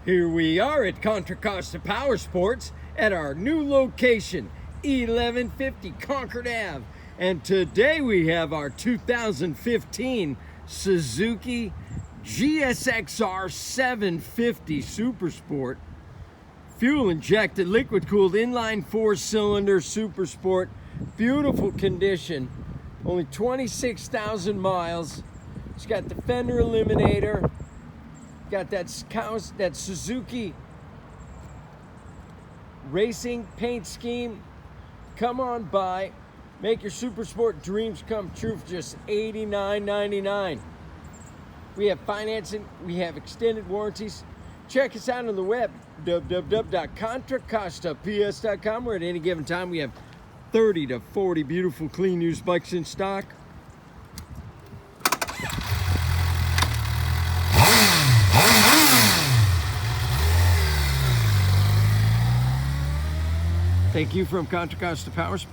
Here we are at Contra Costa Powersports at our new location, 1150 Concord Ave. And today we have our 2015 Suzuki GSX-R750 Supersport. Fuel injected, liquid cooled, inline 4-cylinder Supersport. Beautiful condition, only 26,000 miles. It's got the fender eliminator. Got that Suzuki racing paint scheme. Come on by, make your Supersport dreams come true for just $89.99. We have financing, we have extended warranties. Check us out on the web, www.contracostaps.com, where at any given time we have 30 to 40 beautiful clean used bikes in stock. Thank you from Contra Costa Powersports.